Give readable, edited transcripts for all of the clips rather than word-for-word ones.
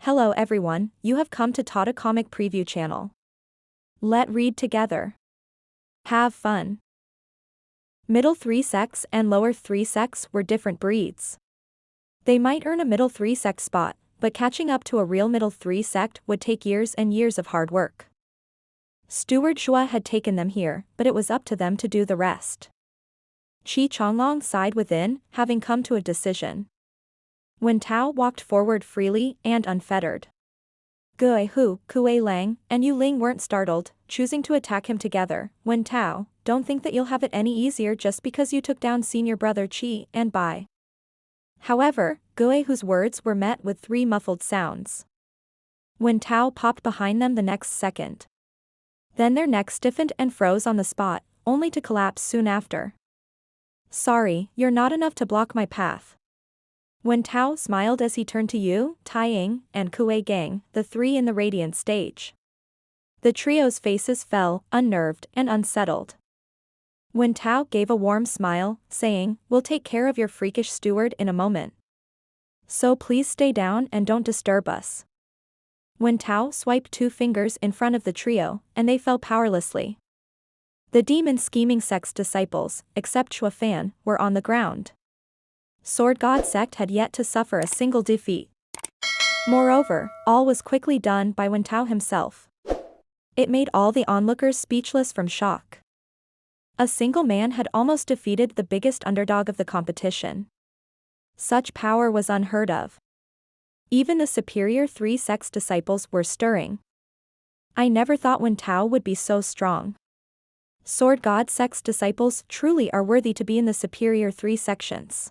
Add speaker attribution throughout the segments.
Speaker 1: Hello everyone, you have come to Tata Comic Preview channel. Let read together. Have fun. Middle 3 sects and lower 3 sects were different breeds. They might earn a middle 3 sect spot, but catching up to a real middle 3 sect would take years and years of hard work. Steward Zhuo had taken them here, but it was up to them to do the rest. Qi Chonglong sighed within, having come to a decision. Wentao walked forward freely and unfettered. Gui Hu, Kue Lang, and Yu Ling weren't startled, choosing to attack him together. Wentao, don't think that you'll have it any easier just because you took down senior brother Qi and Bai. However, Gui Hu's words were met with 3 muffled sounds. Wentao popped behind them the next second. Then their necks stiffened and froze on the spot, only to collapse soon after. Sorry, you're not enough to block my path. Wentao smiled as he turned to Yu, Taiying, and Kue Gang, the 3 in the radiant stage. The trio's faces fell, unnerved and unsettled. Wentao gave a warm smile, saying, "We'll take care of your freakish steward in a moment. So please stay down and don't disturb us." Wentao swiped 2 fingers in front of the trio, and they fell powerlessly. The demon scheming sect's disciples, except Zhuo Fan, were on the ground. Sword God sect had yet to suffer a single defeat. Moreover, all was quickly done by Wentao himself. It made all the onlookers speechless from shock. A single man had almost defeated the biggest underdog of the competition. Such power was unheard of. Even the superior 3 sects disciples were stirring. I never thought Wentao would be so strong. Sword God sect's disciples truly are worthy to be in the superior 3 sections.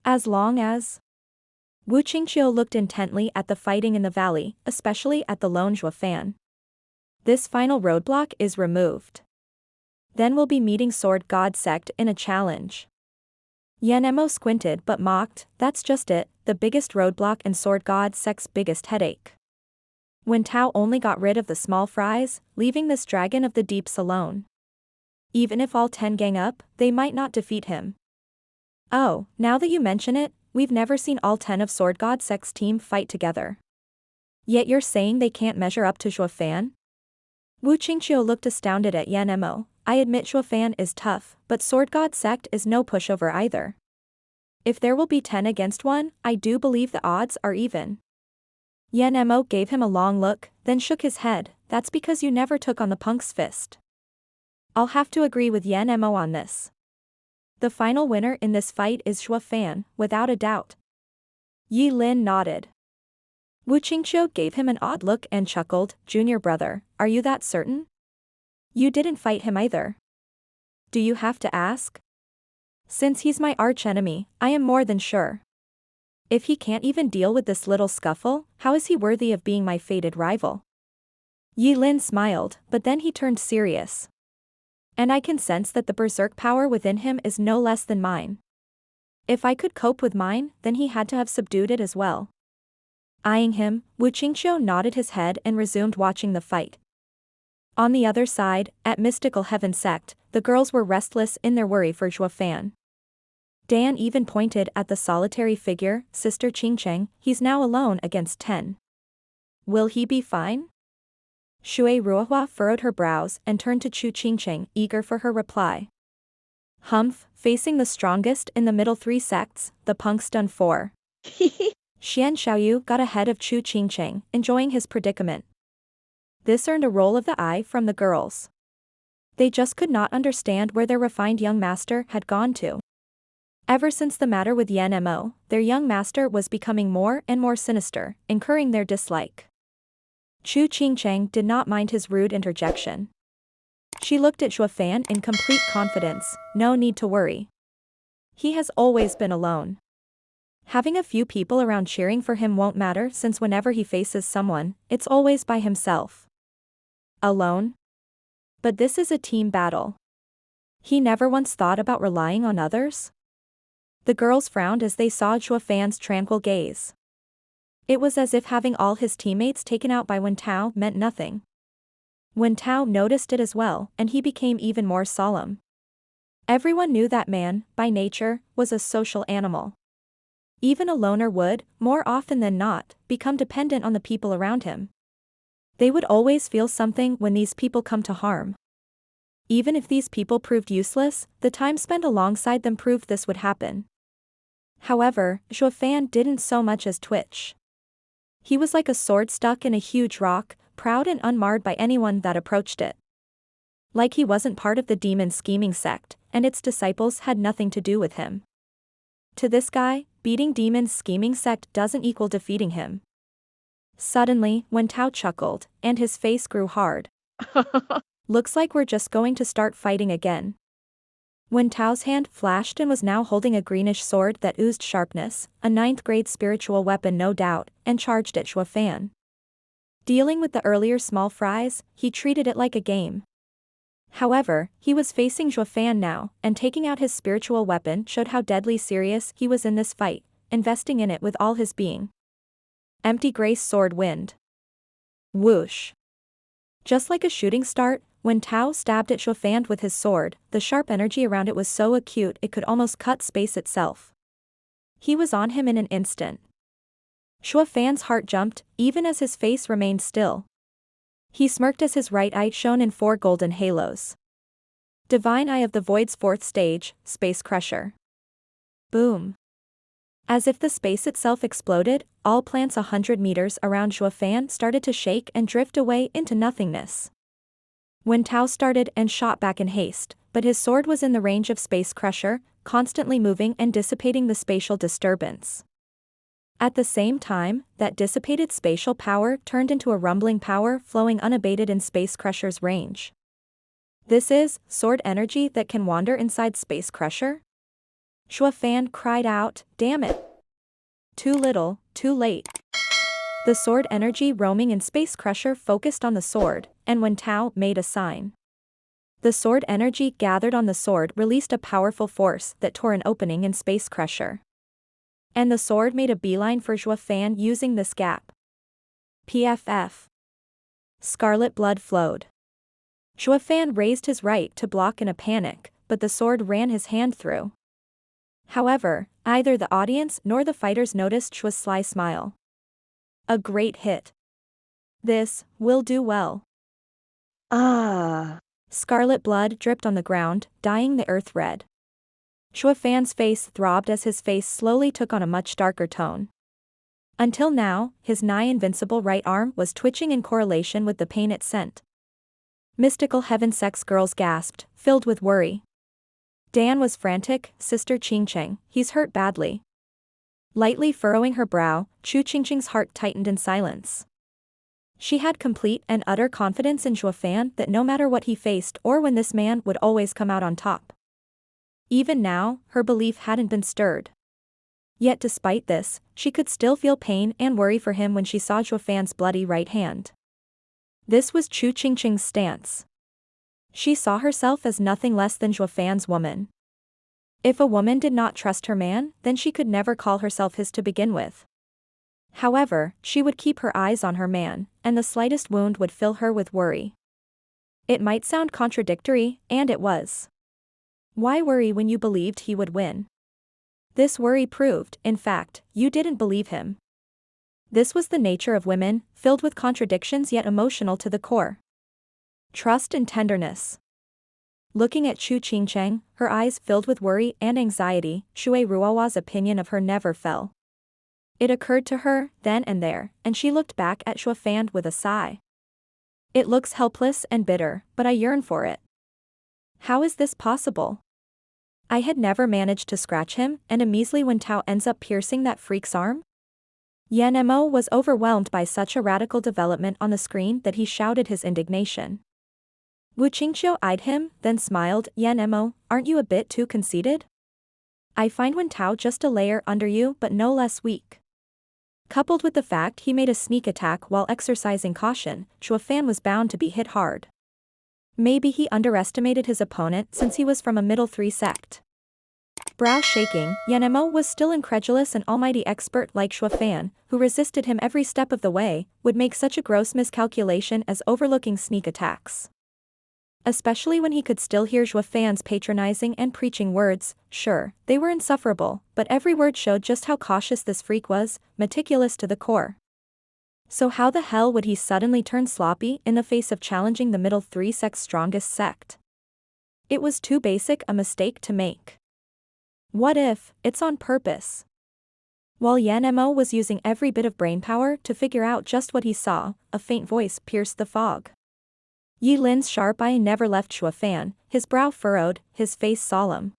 Speaker 1: As long as... Wu Qingqiu looked intently at the fighting in the valley, especially at the lone Zhuo Fan. This final roadblock is removed. Then we'll be meeting Sword God sect in a challenge. Yanemo squinted but mocked, that's just it, the biggest roadblock and Sword God sect's biggest headache. Wentao only got rid of the small fries, leaving this dragon of the deeps alone. Even if all 10 gang up, they might not defeat him. Oh, now that you mention it, we've never seen all 10 of Sword God sect's team fight together. Yet you're saying they can't measure up to Zhuo Fan? Wu Qingqiu looked astounded at Yanemo. I admit Zhuo Fan is tough, but Sword God sect is no pushover either. If there will be 10 against 1, I do believe the odds are even. Yanemo gave him a long look, then shook his head, that's because you never took on the punk's fist. I'll have to agree with Yanemo on this. The final winner in this fight is Zhuo Fan, without a doubt. Yi Lin nodded. Wu Qingqiu gave him an odd look and chuckled, Junior brother, are you that certain? You didn't fight him either. Do you have to ask? Since he's my archenemy, I am more than sure. If he can't even deal with this little scuffle, how is he worthy of being my fated rival? Yi Lin smiled, but then he turned serious. And I can sense that the berserk power within him is no less than mine. If I could cope with mine, then he had to have subdued it as well. Eyeing him, Wu Qingqiu nodded his head and resumed watching the fight. On the other side, at Mystical Heaven Sect, the girls were restless in their worry for Zhuo Fan. Dan even pointed at the solitary figure, Sister Qingcheng, he's now alone against 10. Will he be fine? Shui Ruohua furrowed her brows and turned to Chu Qingcheng, eager for her reply. Humph, facing the strongest in the middle 3 sects, the punk's done for. Xian Xiaoyu got ahead of Chu Qingcheng, enjoying his predicament. This earned a roll of the eye from the girls. They just could not understand where their refined young master had gone to. Ever since the matter with Yanemo, their young master was becoming more and more sinister, incurring their dislike. Chu Qingcheng did not mind his rude interjection. She looked at Zhuo Fan in complete confidence, no need to worry. He has always been alone. Having a few people around cheering for him won't matter since whenever he faces someone, it's always by himself. Alone? But this is a team battle. He never once thought about relying on others? The girls frowned as they saw Zhuo Fan's tranquil gaze. It was as if having all his teammates taken out by Wentao meant nothing. Wentao noticed it as well, and he became even more solemn. Everyone knew that man, by nature, was a social animal. Even a loner would, more often than not, become dependent on the people around him. They would always feel something when these people come to harm. Even if these people proved useless, the time spent alongside them proved this would happen. However, Zhuo Fan didn't so much as twitch. He was like a sword stuck in a huge rock, proud and unmarred by anyone that approached it. Like he wasn't part of the demon scheming sect, and its disciples had nothing to do with him. To this guy, beating demons scheming sect doesn't equal defeating him. Suddenly, Wentao chuckled, and his face grew hard. Looks like we're just going to start fighting again. Wentao's hand flashed and was now holding a greenish sword that oozed sharpness, a 9th grade spiritual weapon no doubt, and charged at Zhuo Fan. Dealing with the earlier small fries, he treated it like a game. However, he was facing Zhuo Fan now, and taking out his spiritual weapon showed how deadly serious he was in this fight, investing in it with all his being. Empty grace sword wind. Whoosh. Just like a shooting start, when Tao stabbed at Zhuo Fan with his sword, the sharp energy around it was so acute it could almost cut space itself. He was on him in an instant. Zhuo Fan's heart jumped, even as his face remained still. He smirked as his right eye shone in 4 golden halos. Divine Eye of the Void's 4th stage, Space Crusher. Boom. As if the space itself exploded, all plants 100 meters around Zhuo Fan started to shake and drift away into nothingness. Wentao started and shot back in haste, but his sword was in the range of Space Crusher, constantly moving and dissipating the spatial disturbance. At the same time, that dissipated spatial power turned into a rumbling power flowing unabated in Space Crusher's range. This is sword energy that can wander inside Space Crusher? Zhuo Fan cried out, "Damn it! Too little, too late." The sword energy roaming in Space Crusher focused on the sword, and when Tao made a sign, the sword energy gathered on the sword released a powerful force that tore an opening in Space Crusher. And the sword made a beeline for Zhuo Fan using this gap. PFF. Scarlet blood flowed. Zhuo Fan raised his right to block in a panic, but the sword ran his hand through. However, neither the audience nor the fighters noticed Zhuo's sly smile. A great hit. This will do well. Scarlet blood dripped on the ground, dyeing the earth red. Zhuo Fan's face throbbed as his face slowly took on a much darker tone. Until now, his nigh-invincible right arm was twitching in correlation with the pain it sent. Mystical heaven sex girls gasped, filled with worry. Dan was frantic, Sister Qingcheng, he's hurt badly. Lightly furrowing her brow, Chu Qingcheng's heart tightened in silence. She had complete and utter confidence in Zhuo Fan that no matter what he faced or when this man would always come out on top. Even now, her belief hadn't been stirred. Yet despite this, she could still feel pain and worry for him when she saw Zhuo Fan's bloody right hand. This was Chu Qingcheng's stance. She saw herself as nothing less than Zhuo Fan's woman. If a woman did not trust her man, then she could never call herself his to begin with. However, she would keep her eyes on her man, and the slightest wound would fill her with worry. It might sound contradictory, and it was. Why worry when you believed he would win? This worry proved, in fact, you didn't believe him. This was the nature of women, filled with contradictions yet emotional to the core. Trust and tenderness. Looking at Chu Qingcheng, her eyes filled with worry and anxiety, Shui Ruohua's opinion of her never fell. It occurred to her, then and there, and she looked back at Zhuo Fan with a sigh. It looks helpless and bitter, but I yearn for it. How is this possible? I had never managed to scratch him, and a measly Wentao ends up piercing that freak's arm? Yan Mo was overwhelmed by such a radical development on the screen that he shouted his indignation. Wu Qingqiu eyed him, then smiled. Yan Mo, aren't you a bit too conceited? I find Wentao just a layer under you but no less weak. Coupled with the fact he made a sneak attack while exercising caution, Zhuo Fan was bound to be hit hard. Maybe he underestimated his opponent since he was from a middle 3 sect. Brow shaking, Yan Mo was still incredulous an almighty expert like Zhuo Fan, who resisted him every step of the way, would make such a gross miscalculation as overlooking sneak attacks. Especially when he could still hear Zhuo Fan's patronizing and preaching words. Sure, they were insufferable, but every word showed just how cautious this freak was, meticulous to the core. So how the hell would he suddenly turn sloppy in the face of challenging the middle three sect's strongest sect? It was too basic a mistake to make. What if it's on purpose? While Yan Mo was using every bit of brainpower to figure out just what he saw, a faint voice pierced the fog. Yi Lin's sharp eye never left Zhuo Fan, his brow furrowed, his face solemn.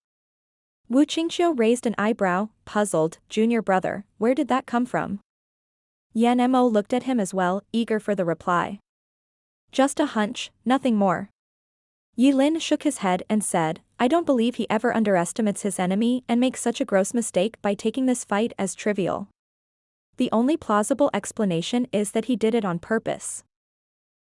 Speaker 1: Wu Qingqiu raised an eyebrow, puzzled. Junior brother, where did that come from? Yan Mo looked at him as well, eager for the reply. Just a hunch, nothing more. Yi Lin shook his head and said, I don't believe he ever underestimates his enemy and makes such a gross mistake by taking this fight as trivial. The only plausible explanation is that he did it on purpose.